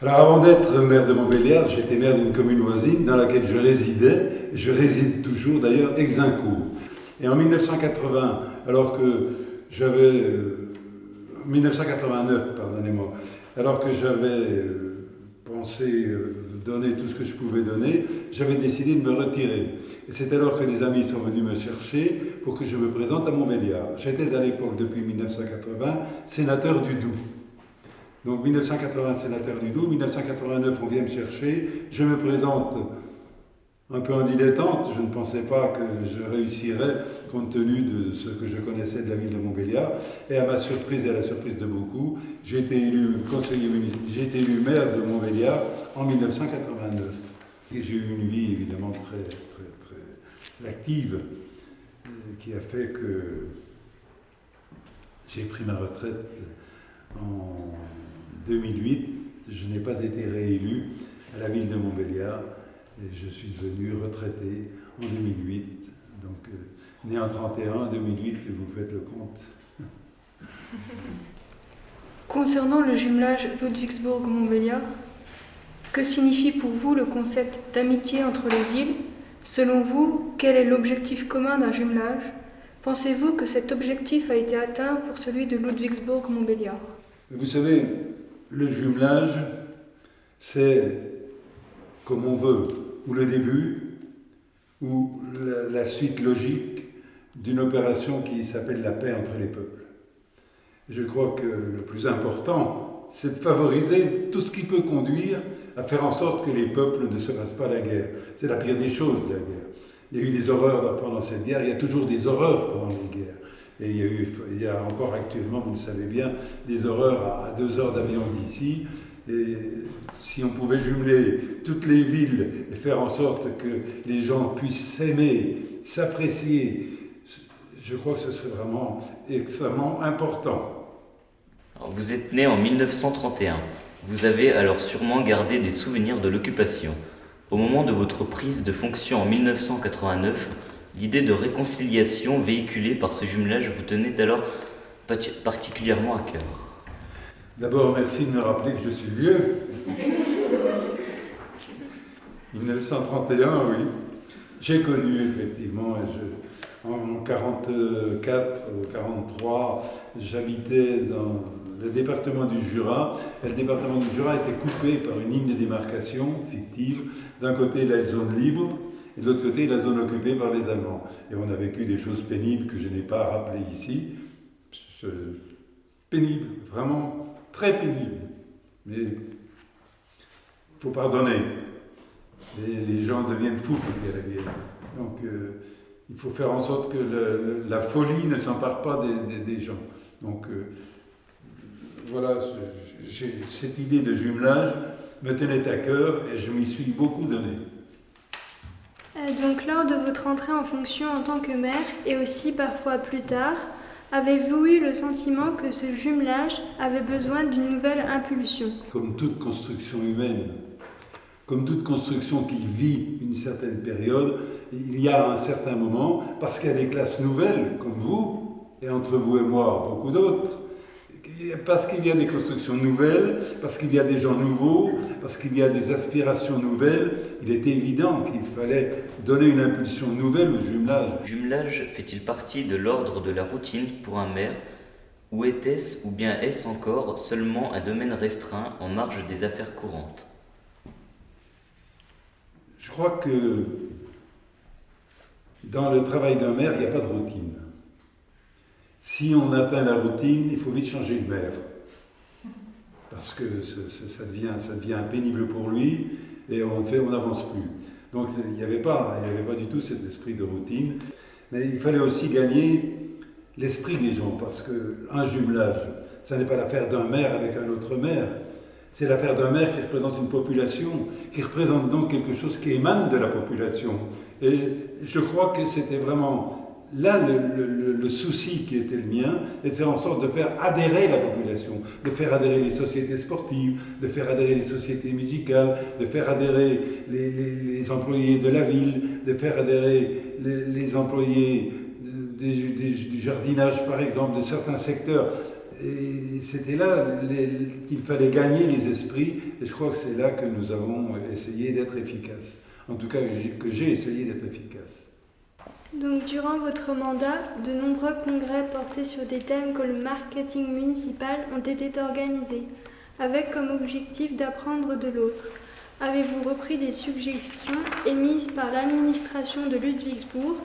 Alors avant d'être maire de Montbéliard, j'étais maire d'une commune voisine dans laquelle je résidais, et je réside toujours d'ailleurs, Exincourt. Et en 1980, alors que j'avais... 1989, pardonnez-moi, alors que j'avais pensé donner tout ce que je pouvais donner, j'avais décidé de me retirer. Et c'est alors que des amis sont venus me chercher pour que je me présente à Montbéliard. J'étais à l'époque, depuis 1980, sénateur du Doubs. Donc 1980, sénateur du Doubs, 1989, on vient me chercher, je me présente un peu en dilettante, je ne pensais pas que je réussirais compte tenu de ce que je connaissais de la ville de Montbéliard. Et à ma surprise et à la surprise de beaucoup, j'ai été élu conseiller municipal, j'ai été élu maire de Montbéliard en 1989. Et j'ai eu une vie évidemment très active qui a fait que j'ai pris ma retraite en 2008. Je n'ai pas été réélu à la ville de Montbéliard. Et je suis devenu retraité en 2008. Donc, né en 31, 2008, vous faites le compte. Concernant le jumelage Ludwigsburg-Montbéliard, que signifie pour vous le concept d'amitié entre les villes? Selon vous, quel est l'objectif commun d'un jumelage? Pensez-vous que cet objectif a été atteint pour celui de Ludwigsburg-Montbéliard? Vous savez, le jumelage, c'est comme on veut, ou le début, ou la suite logique d'une opération qui s'appelle la paix entre les peuples. Je crois que le plus important, c'est de favoriser tout ce qui peut conduire à faire en sorte que les peuples ne se fassent pas la guerre. C'est la pire des choses, la guerre. Il y a eu des horreurs pendant cette guerre, il y a toujours des horreurs pendant les guerres. Et il y a encore actuellement, vous le savez bien, des horreurs à 2 heures d'avion d'ici. Et si on pouvait jumeler toutes les villes et faire en sorte que les gens puissent s'aimer, s'apprécier, je crois que ce serait vraiment extrêmement important. Alors, vous êtes né en 1931. Vous avez alors sûrement gardé des souvenirs de l'occupation. Au moment de votre prise de fonction en 1989, l'idée de réconciliation véhiculée par ce jumelage vous tenait alors particulièrement à cœur. D'abord, merci de me rappeler que je suis vieux. 1931, oui. J'ai connu effectivement, en 44, 43, j'habitais dans le département du Jura. Et le département du Jura était coupé par une ligne de démarcation fictive. D'un côté, la zone libre, et de l'autre côté, la zone occupée par les Allemands. Et on a vécu des choses pénibles que je n'ai pas rappelées ici. Pénible, vraiment. Très pénible, mais il faut pardonner. Les gens deviennent fous quand il y a la guerre. Donc il faut faire en sorte que la folie ne s'empare pas des gens. Donc voilà, cette idée de jumelage me tenait à cœur et je m'y suis beaucoup donné. Donc lors de votre entrée en fonction en tant que maire, et aussi parfois plus tard, avez-vous eu le sentiment que ce jumelage avait besoin d'une nouvelle impulsion? Comme toute construction humaine, comme toute construction qui vit une certaine période, il y a un certain moment, parce qu'il y a des classes nouvelles, comme vous, et entre vous et moi, beaucoup d'autres, parce qu'il y a des constructions nouvelles, parce qu'il y a des gens nouveaux, parce qu'il y a des aspirations nouvelles, il est évident qu'il fallait donner une impulsion nouvelle au jumelage. Le jumelage fait-il partie de l'ordre de la routine pour un maire, ou était-ce, ou bien est-ce encore seulement un domaine restreint en marge des affaires courantes? Je crois que dans le travail d'un maire, il n'y a pas de routine. Si on atteint la routine, il faut vite changer de maire. Parce que ça devient pénible pour lui et on n'avance plus. Donc il n'y avait pas du tout cet esprit de routine. Mais il fallait aussi gagner l'esprit des gens. Parce qu'un jumelage, ça n'est pas l'affaire d'un maire avec un autre maire. C'est l'affaire d'un maire qui représente une population, qui représente donc quelque chose qui émane de la population. Et je crois que c'était vraiment là le souci qui était le mien, est de faire en sorte de faire adhérer la population, de faire adhérer les sociétés sportives, de faire adhérer les sociétés musicales, de faire adhérer les employés de la ville, de faire adhérer les employés du jardinage par exemple, de certains secteurs. Et c'était là qu'il fallait gagner les esprits, et je crois que c'est là que nous avons essayé d'être efficaces. En tout cas, que j'ai essayé d'être efficace. Donc, durant votre mandat, de nombreux congrès portés sur des thèmes comme le marketing municipal ont été organisés, avec comme objectif d'apprendre de l'autre. Avez-vous repris des suggestions émises par l'administration de Ludwigsburg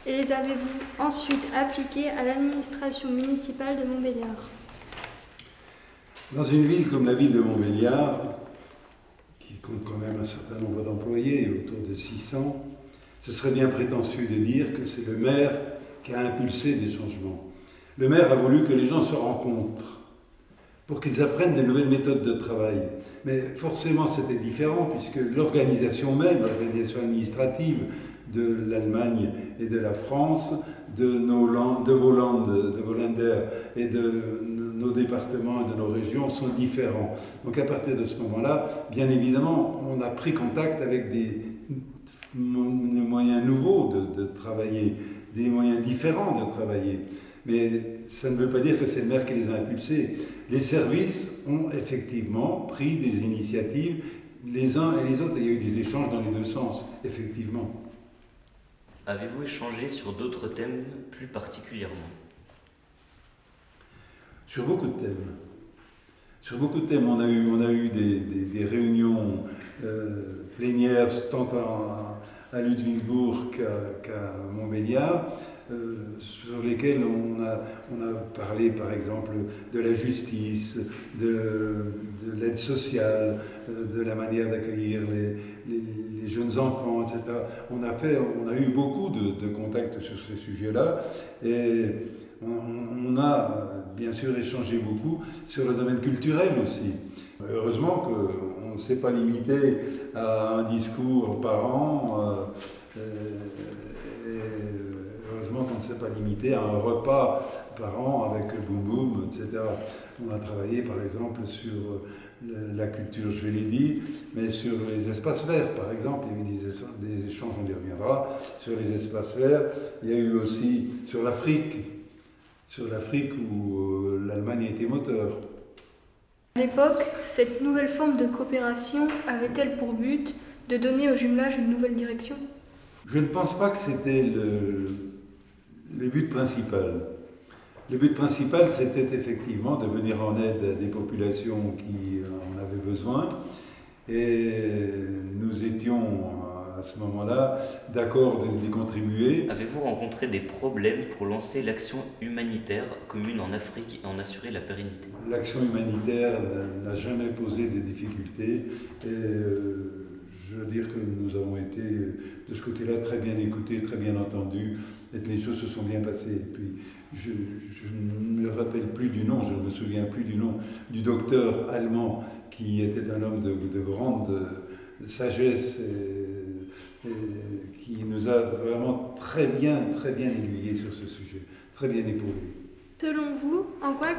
et les avez-vous ensuite appliquées à l'administration municipale de Montbéliard? Dans une ville comme la ville de Montbéliard, qui compte quand même un certain nombre d'employés, autour de 600, ce serait bien prétentieux de dire que c'est le maire qui a impulsé des changements. Le maire a voulu que les gens se rencontrent pour qu'ils apprennent de nouvelles méthodes de travail. Mais forcément, c'était différent, puisque l'organisation même, l'organisation administrative de l'Allemagne et de la France, de vos Länder et de nos départements et de nos régions sont différents. Donc à partir de ce moment-là, bien évidemment, on a pris contact avec des moyens nouveaux de travailler, des moyens différents de travailler. Mais ça ne veut pas dire que c'est le maire qui les a impulsés. Les services ont effectivement pris des initiatives, les uns et les autres. Il y a eu des échanges dans les deux sens, effectivement. Avez-vous échangé sur d'autres thèmes plus particulièrement? Sur beaucoup de thèmes. Sur beaucoup de thèmes, on a eu des réunions plénières tant à Ludwigsburg qu'à Montbéliard, sur lesquels on a parlé par exemple de la justice, de l'aide sociale, de la manière d'accueillir les jeunes enfants, etc. On a eu beaucoup de contacts sur ces sujets-là et on a bien sûr échangé beaucoup sur le domaine culturel aussi. Heureusement qu'on ne s'est pas limité à un discours par an. Heureusement qu'on ne s'est pas limité à un repas par an avec Boum Boum, etc. On a travaillé par exemple sur la culture, je l'ai dit, mais sur les espaces verts par exemple. Il y a eu des échanges, on y reviendra, sur les espaces verts. Il y a eu aussi sur l'Afrique où l'Allemagne a été moteur. À l'époque, cette nouvelle forme de coopération avait-elle pour but de donner au jumelage une nouvelle direction? Je ne pense pas que c'était le but principal. Le but principal, c'était effectivement de venir en aide à des populations qui en avaient besoin. Et nous étions à ce moment-là d'accord d'y contribuer. Avez-vous rencontré des problèmes pour lancer l'action humanitaire commune en Afrique et en assurer la pérennité? L'action humanitaire n'a jamais posé de difficultés. Et je veux dire que nous avons été de ce côté-là très bien écoutés, très bien entendus, et que les choses se sont bien passées. Et puis, je ne me rappelle plus du nom, je ne me souviens plus du nom du docteur allemand qui était un homme de grande sagesse et qui nous a vraiment très bien aiguillés sur ce sujet, très bien épaulés. Selon vous, en quoi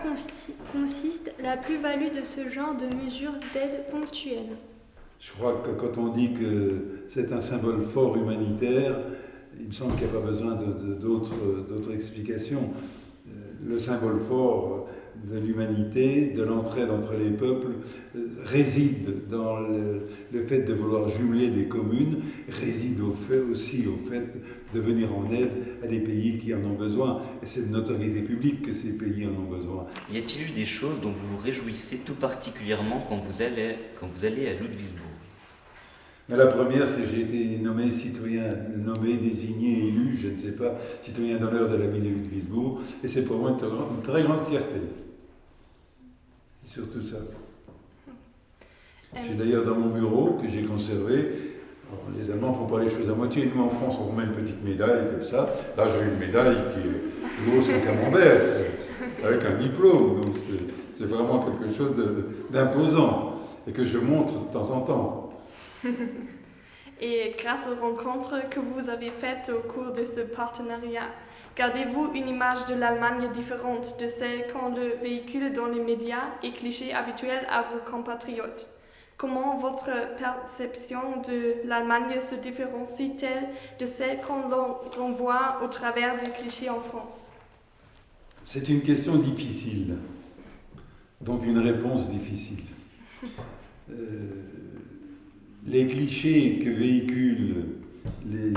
consiste la plus-value de ce genre de mesures d'aide ponctuelle? Je crois que quand on dit que c'est un symbole fort humanitaire, il me semble qu'il n'y a pas besoin d'autres explications. Le symbole fort de l'humanité, de l'entraide entre les peuples, réside dans le fait de vouloir jumeler des communes, réside aussi au fait de venir en aide à des pays qui en ont besoin. Et c'est de notoriété publique que ces pays en ont besoin. Y a-t-il eu des choses dont vous vous réjouissez tout particulièrement quand vous allez à Ludwigsburg? Mais la première, c'est que j'ai été nommé citoyen, désigné, élu, je ne sais pas, citoyen d'honneur de la ville de Ludwigsburg, et c'est pour moi une très grande fierté. C'est surtout ça. J'ai d'ailleurs dans mon bureau, que j'ai conservé, alors, les Allemands ne font pas les choses à moitié, nous en France on remet une petite médaille comme ça, là j'ai une médaille qui est plus grosse qu'un camembert, avec un diplôme, donc c'est vraiment quelque chose d'imposant, et que je montre de temps en temps. Et grâce aux rencontres que vous avez faites au cours de ce partenariat, gardez-vous une image de l'Allemagne différente de celle qu'on le véhicule dans les médias et clichés habituels à vos compatriotes? Comment votre perception de l'Allemagne se différencie-t-elle de celle qu'on voit au travers des clichés en France? C'est une question difficile. Donc une réponse difficile. Les clichés que véhiculent les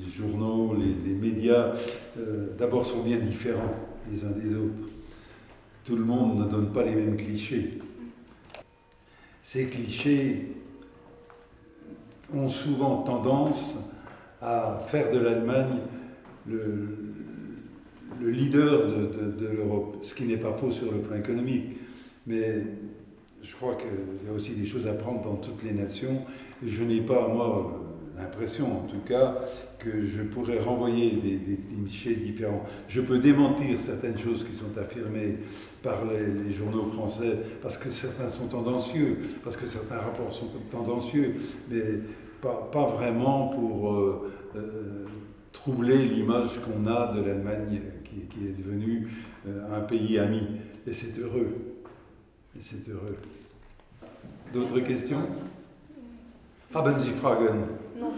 journaux, les médias, d'abord sont bien différents les uns des autres. Tout le monde ne donne pas les mêmes clichés. Ces clichés ont souvent tendance à faire de l'Allemagne le leader de l'Europe, ce qui n'est pas faux sur le plan économique. Mais je crois qu'il y a aussi des choses à prendre dans toutes les nations. Et je n'ai pas, moi, l'impression, en tout cas, que je pourrais renvoyer des clichés différents. Je peux démentir certaines choses qui sont affirmées par les journaux français, parce que certains sont tendancieux, parce que certains rapports sont tendancieux, mais pas vraiment pour troubler l'image qu'on a de l'Allemagne qui est devenue un pays ami. Et c'est heureux. Et c'est heureux. D'autres questions? Haben Sie Fragen? Non.